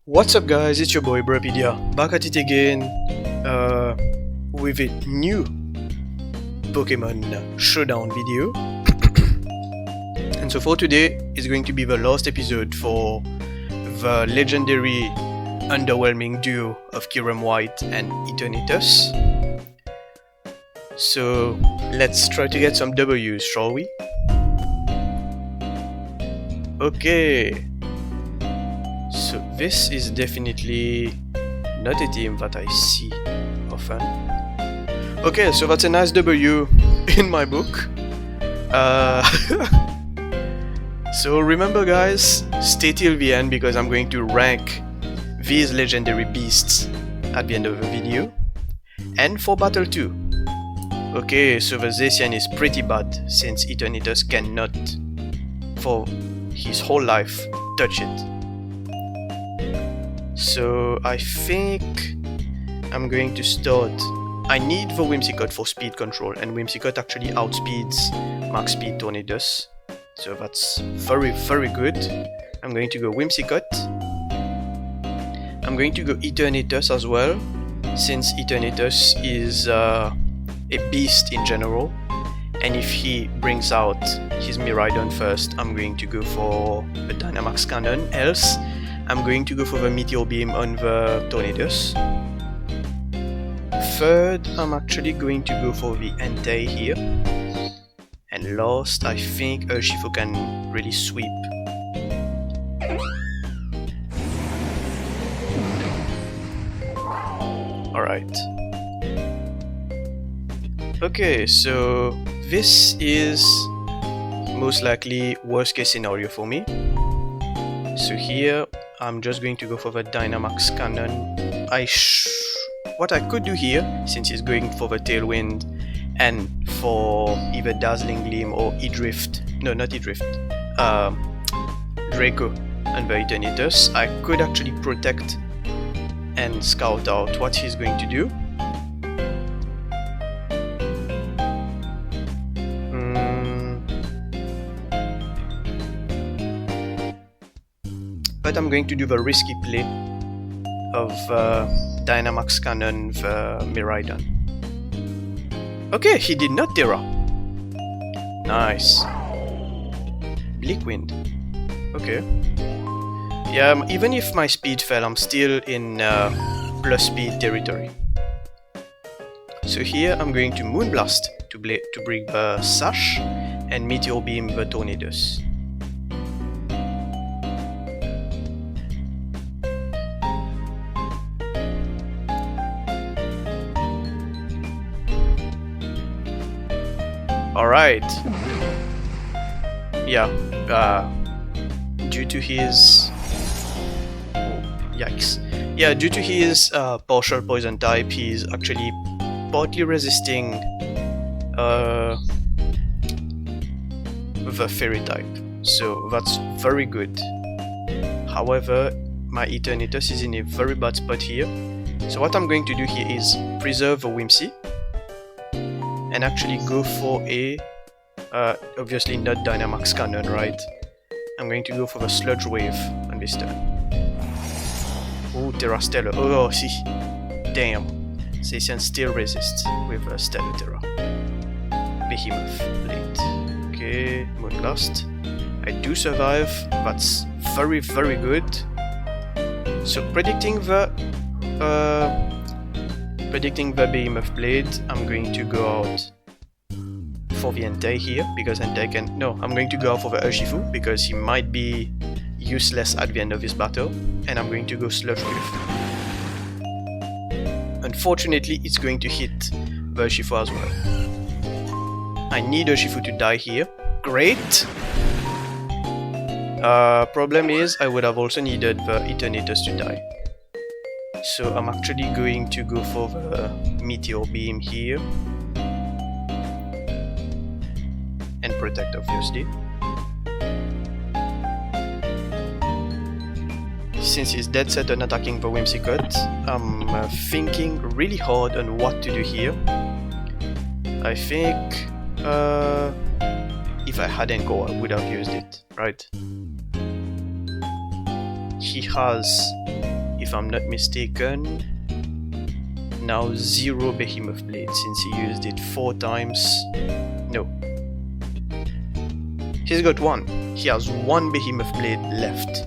What's up guys, it's your boy Brapedia, back at it again with a new Pokémon Showdown video. And so for today, it's going to be the last episode for the legendary underwhelming duo of Kyurem-White and Eternatus. So let's try to get some W's, shall we? Okay. So this is definitely not a team that I see often. Okay, so that's a nice W in my book. So remember guys, stay till the end because I'm going to rank these legendary beasts at the end of the video. And for battle 2. Okay, so the Zacian is pretty bad since Eternatus cannot, for his whole life, touch it. So I think I'm going to start. I need the Whimsicott for speed control, and Whimsicott actually outspeeds max speed Tornadus. So that's very good. I'm going to go Whimsicott. I'm going to go Eternatus as well, since Eternatus is a beast in general. And if he brings out his Miraidon first, I'm going to go for the Dynamax Cannon. Else, I'm going to go for the Meteor Beam on the Tornadus. Third, I'm actually going to go for the Entei here. And last, I think Urshifu can really sweep. Alright. Okay, so this is most likely worst case scenario for me. So here, I'm just going to go for the Dynamax Cannon. What I could do here, since he's going for the Tailwind and for either Dazzling Gleam or Draco and the Eternatus, I could actually protect and scout out what he's going to do. But I'm going to do the risky play of Dynamax Cannon the Miraidon. Okay, he did not Terra. Nice. Bleak Wind. Okay. Yeah, even if my speed fell, I'm still in plus speed territory. So here I'm going to Moonblast to bring the Sash and Meteor Beam the Tornadus. Alright. Yeah, due to his... Oh, yikes. Yeah, due to his partial poison type, he's actually partly resisting the fairy type. So that's very good. However, my Eternatus is in a very bad spot here. So what I'm going to do here is preserve a Whimsy. And actually go for a, obviously not Dynamax Cannon, right? I'm going to go for the Sludge Wave on this turn. Oh, Terra Stellar. Oh, see. Damn. Zacian still resists with a Stellar Terra. Behemoth Blade. Okay, Moonblast. I do survive. That's very good. So predicting the Behemoth Blade, I'm going to go out for the Entei here, because Entei can... No, I'm going to go out for the Urshifu, because he might be useless at the end of his battle, and I'm going to go Sludge Wave. Unfortunately, it's going to hit the Urshifu as well. I need Urshifu to die here. Great! Problem is, I would have also needed the Eternatus to die. So I'm actually going to go for the Meteor Beam here. And protect, obviously. Since he's dead set on attacking the Whimsicott, I'm thinking really hard on what to do here. I think if I had Encore, I would have used it, right? He has if I'm not mistaken. Now 0 Behemoth Blade since he used it 4 times. No. He's got 1. He has 1 Behemoth Blade left.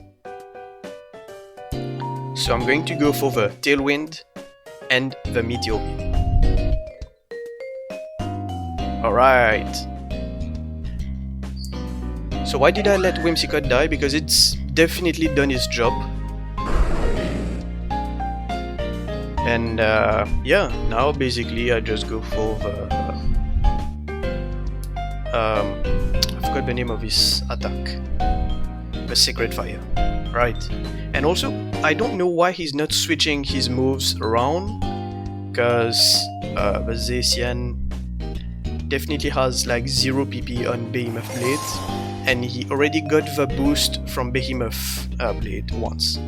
So I'm going to go for the Tailwind and the Meteor Beam. Alright. So why did I let Whimsicott die? Because it's definitely done its job. And yeah, now basically I just go for the... I forgot the name of his attack. The Sacred Fire. Right. And also, I don't know why he's not switching his moves around. Because the Zacian definitely has like 0 PP on Behemoth Blade. And he already got the boost from Behemoth Blade once.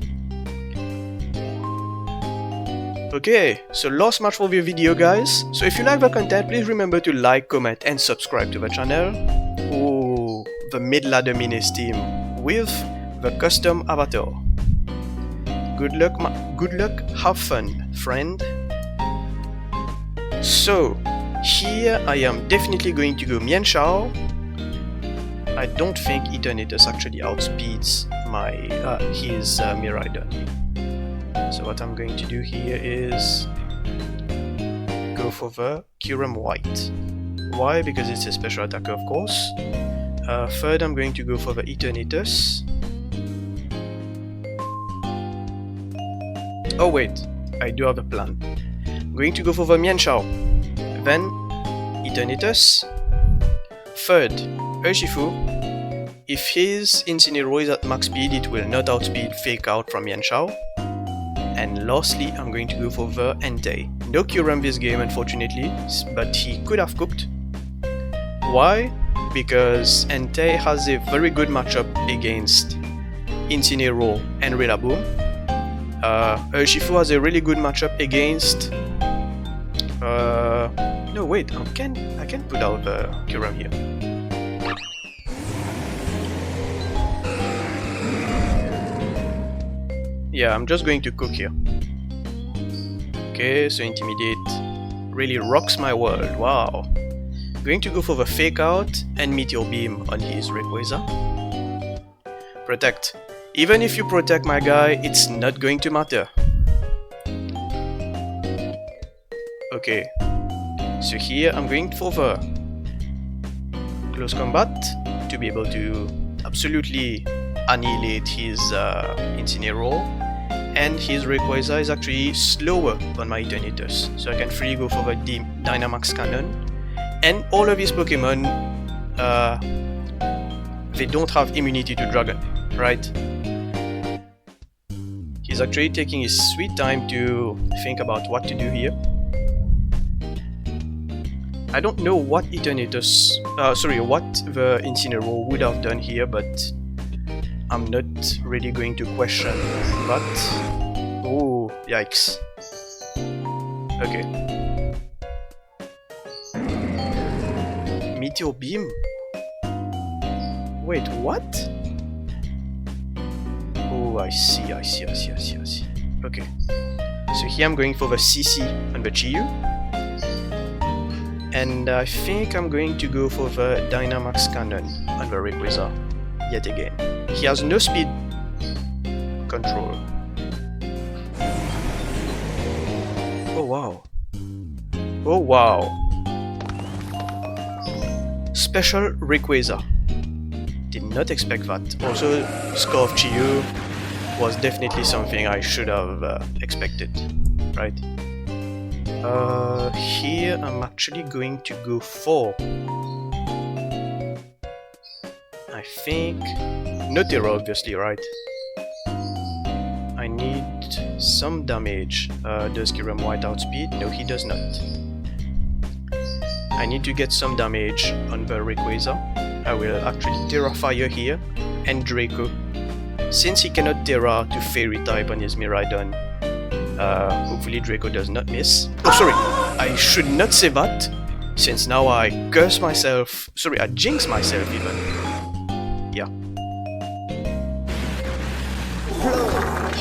Okay, so last match for the video, guys. So if you like the content, please remember to like, comment and subscribe to the channel. Oh, the mid-ladder mini team with the custom avatar. Good luck, have fun, friend. So, here I am definitely going to go Mienshao. I don't think Eternatus actually outspeeds my his Miraidon. So what I'm going to do here is go for the Kyurem-White. Why? Because it's a special attacker, of course. Third, I'm going to go for the Eternatus. Oh wait, I do have a plan. I'm going to go for the Mienshao. Then Eternatus. Third, Urshifu. If his Incineroar is at max speed, it will not outspeed Fake Out from Mienshao. And lastly, I'm going to go for the Entei. No Kyurem this game, unfortunately, but he could have cooked. Why? Because Entei has a very good matchup against Incineroar and Rillaboom. Urshifu has a really good matchup against... no, wait, I can put out the Kyurem here. Yeah, I'm just going to cook here. Okay, so Intimidate really rocks my world, wow. Going to go for the Fake Out and Meteor Beam on his Rayquaza. Protect. Even if you protect my guy, it's not going to matter. Okay, so here I'm going for the Close Combat to be able to absolutely annihilate his Incineroar. And his Rayquaza is actually slower than my Eternatus, so I can freely go for the Dynamax Cannon. And all of his Pokemon, they don't have immunity to Dragon, right? He's actually taking his sweet time to think about what to do here. I don't know what Eternatus, what the Incineroar would have done here, but I'm not really going to question that. Oh, yikes. Okay. Meteor Beam? Wait, what? Oh, I see. Okay. So here I'm going for the CC on the Chiyu. And I think I'm going to go for the Dynamax Cannon on the Rayquaza yet again. He has no speed control. Oh wow. Oh wow. Special Rayquaza. Did not expect that. Also, Scarf Chiyu was definitely something I should have expected. Right? Here I'm actually going to go for... I think... No Terra, obviously, right? I need some damage. Does Kyurem-White outspeed? No, he does not. I need to get some damage on the Rayquaza. I will actually Terra Fire here, and Draco. Since he cannot Terra to Fairy type on his Miraidon, hopefully Draco does not miss. Oh, sorry, I should not say that, since now I curse myself. Sorry, I jinx myself even. Yeah.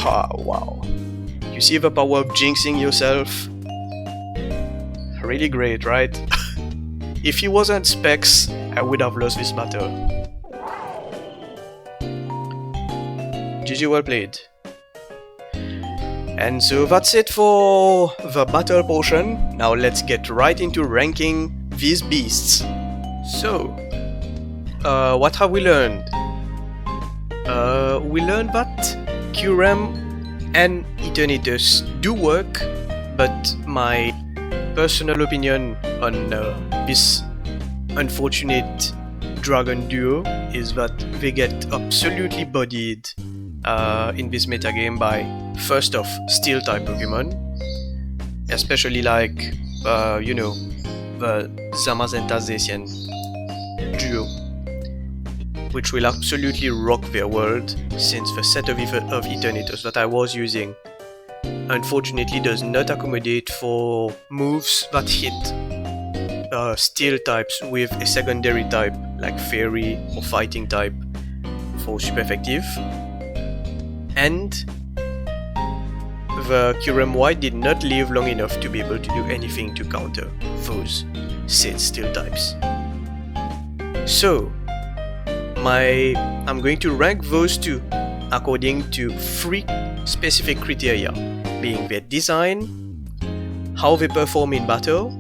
Ah, wow. You see the power of jinxing yourself? Really great, right? If he wasn't Specs, I would have lost this battle. GG, well played. And so that's it for the battle portion. Now let's get right into ranking these beasts. So, what have we learned? We learned that Kyurem and Eternatus do work, but my personal opinion on this unfortunate dragon duo is that they get absolutely bodied in this metagame by, first off, steel type Pokemon, especially like you know, the Zamazenta-Zacian duo, which will absolutely rock their world, since the set of Eternatus that I was using unfortunately does not accommodate for moves that hit steel types with a secondary type like fairy or fighting type for super effective. And the Kyurem-White did not live long enough to be able to do anything to counter those said steel types. So I'm going to rank those two according to 3 specific criteria, being their design, how they perform in battle,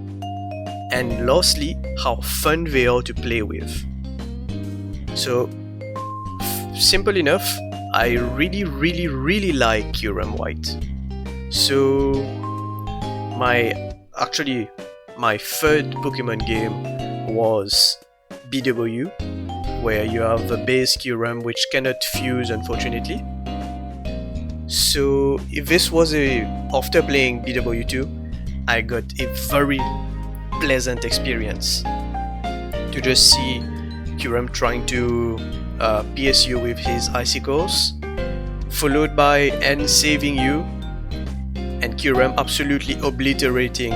and lastly, how fun they are to play with. So, simple enough, I really like Kyurem-White. So, my third Pokemon game was BW, where you have the base Kyurem which cannot fuse, unfortunately. So if this was after playing BW2, I got a very pleasant experience to just see Kyurem trying to pierce you with his icicles, followed by N saving you, and Kyurem absolutely obliterating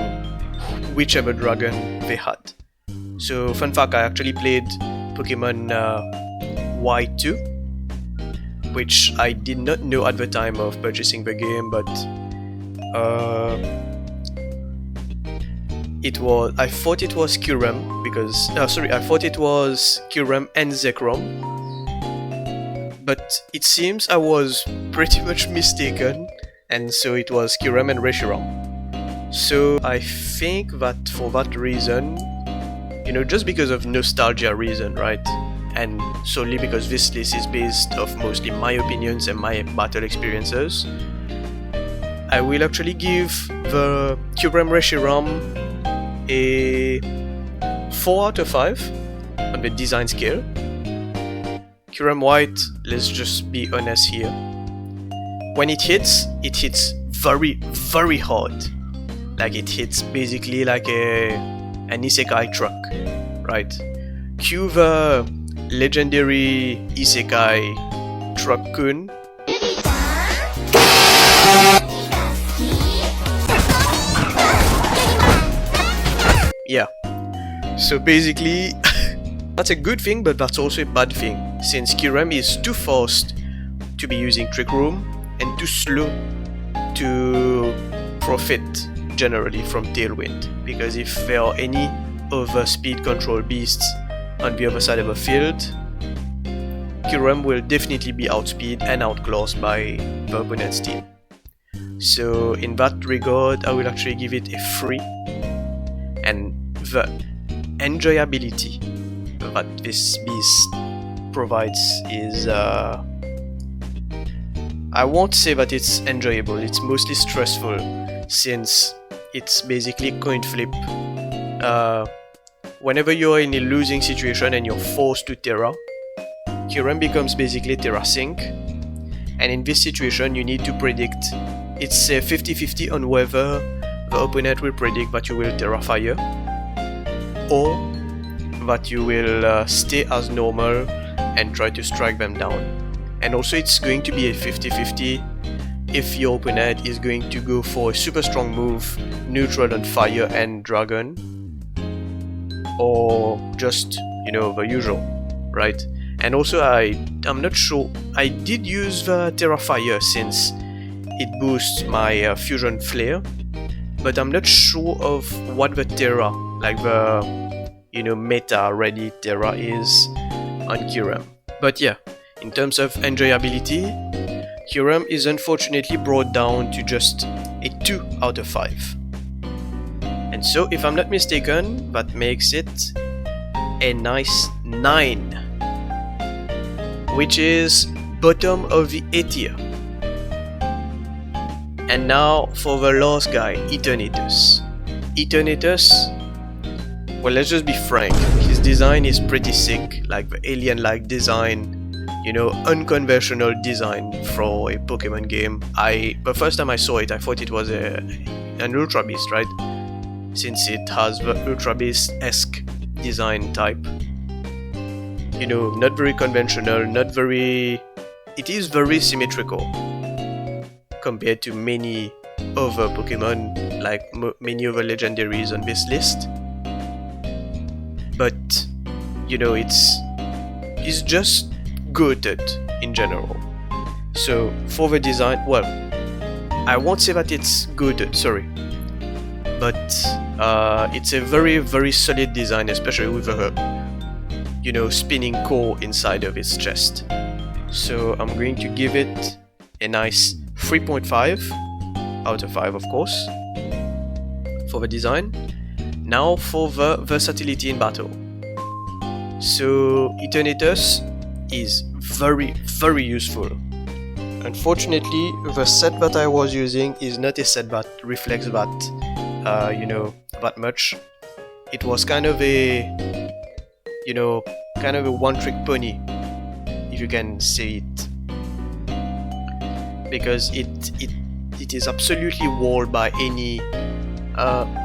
whichever dragon they had. So fun fact, I actually played Pokemon White 2, which I did not know at the time of purchasing the game, but I thought it was Kyurem because I thought it was Kyurem and Zekrom, but it seems I was pretty much mistaken, and so it was Kyurem and Reshiram. So I think that for that reason, you know, just because of nostalgia reason, right? And solely because this list is based off mostly my opinions and my battle experiences, I will actually give the Kyurem Reshiram a 4 out of 5 on the design scale. Kyurem-White, let's just be honest here. When it hits very hard. Like it hits basically like an isekai truck, right? Cue the legendary isekai truck-kun. Yeah, so basically that's a good thing, but that's also a bad thing, since Kyurem is too fast to be using Trick Room and too slow to profit generally from Tailwind, because if there are any other speed control beasts on the other side of the field, Kyurem will definitely be outspeed and outclassed by the opponent's team. So in that regard, I will actually give it a 3. And the enjoyability that this beast provides is I won't say that it's enjoyable, it's mostly stressful, since it's basically coin flip. Whenever you're in a losing situation and you're forced to Terra, Kyurem becomes basically Terra Sync, and in this situation you need to predict. It's a 50-50 on whether the opponent will predict that you will Terra Fire or that you will stay as normal and try to strike them down. And also it's going to be a 50-50 if your opponent is going to go for a super strong move, neutral on fire and dragon, or just, you know, the usual, right? And also I'm not sure, I did use the Terra Fire, since it boosts my fusion flare, but I'm not sure of what the Terra, like the, you know, meta ready Terra is on Kyurem. But yeah, in terms of enjoyability, Kyurem is unfortunately brought down to just a 2 out of 5. And so, if I'm not mistaken, that makes it a nice 9, which is bottom of the A tier. And now for the last guy, Eternatus. Eternatus, well, let's just be frank, his design is pretty sick, like the alien-like design, you know, unconventional design for a Pokemon game. The first time I saw it, I thought it was an Ultra Beast, right? Since it has the Ultra Beast-esque design type. You know, not very conventional, it is very symmetrical compared to many other Pokemon, like many other legendaries on this list. But, you know, it's just goated in general. So for the design, well, I won't say that it's goated, sorry, but it's a very, very solid design, especially with a, you know, spinning core inside of its chest. So I'm going to give it a nice 3.5 out of 5, of course, for the design. Now for the versatility in battle. So Eternatus is very, very useful. Unfortunately, the set that I was using is not a set that reflects that, you know, that much. It was kind of a, you know, kind of a one-trick pony, if you can say it, because it is absolutely walled by any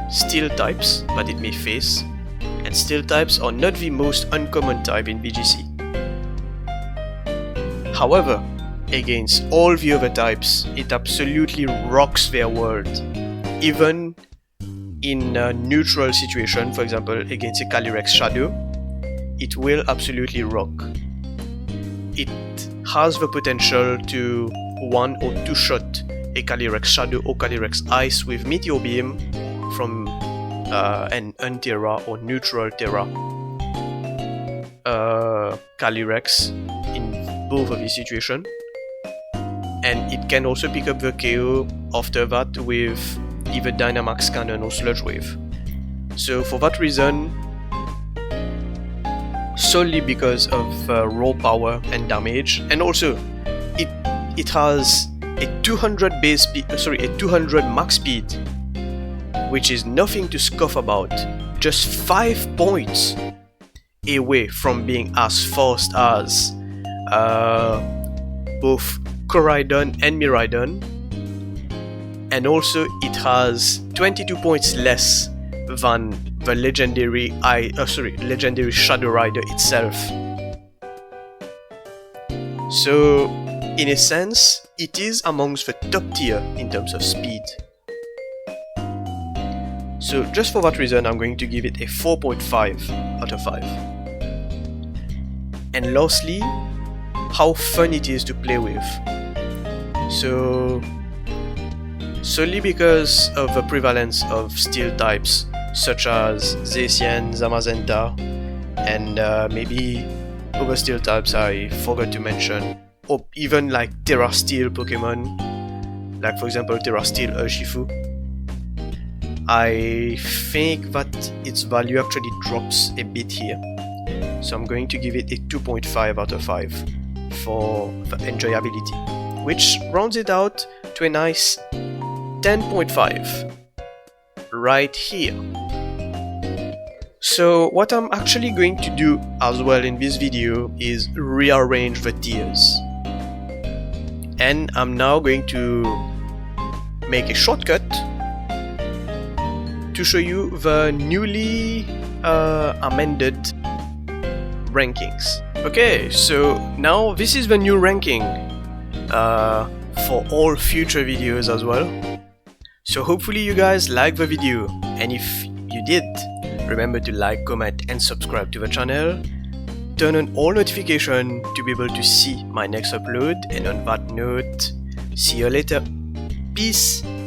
steel types that it may face, and steel types are not the most uncommon type in VGC. However, against all the other types, it absolutely rocks their world, even in a neutral situation. For example, against a Calyrex Shadow, it will absolutely rock. It has the potential to 1 or 2 shot a Calyrex Shadow or Calyrex Ice with Meteor Beam from an Unterra or neutral Terra Calyrex in both of these situations. And it can also pick up the KO after that with either Dynamax Cannon or Sludge Wave. So for that reason, solely because of raw power and damage, and also it has a 200 max speed, which is nothing to scoff about, just 5 points away from being as fast as both Koraidon and Miraidon, and also it has 22 points less than the legendary Shadow Rider itself. So in a sense, it is amongst the top tier in terms of speed. So just for that reason, I'm going to give it a 4.5 out of 5. And lastly, how fun it is to play with. So solely because of the prevalence of steel types such as Zacian, Zamazenta, and maybe other steel types I forgot to mention, or even like Terra Steel Pokemon, like for example Terra Steel Urshifu, I think that its value actually drops a bit here. So I'm going to give it a 2.5 out of 5 for the enjoyability, which rounds it out to a nice 10.5 right here. So what I'm actually going to do as well in this video is rearrange the tiers, and I'm now going to make a shortcut to show you the newly amended rankings. Okay, so now this is the new ranking for all future videos as well. So hopefully you guys like the video, and if you did, remember to like, comment and subscribe to the channel. Turn on all notifications to be able to see my next upload, and on that note, see you later. Peace!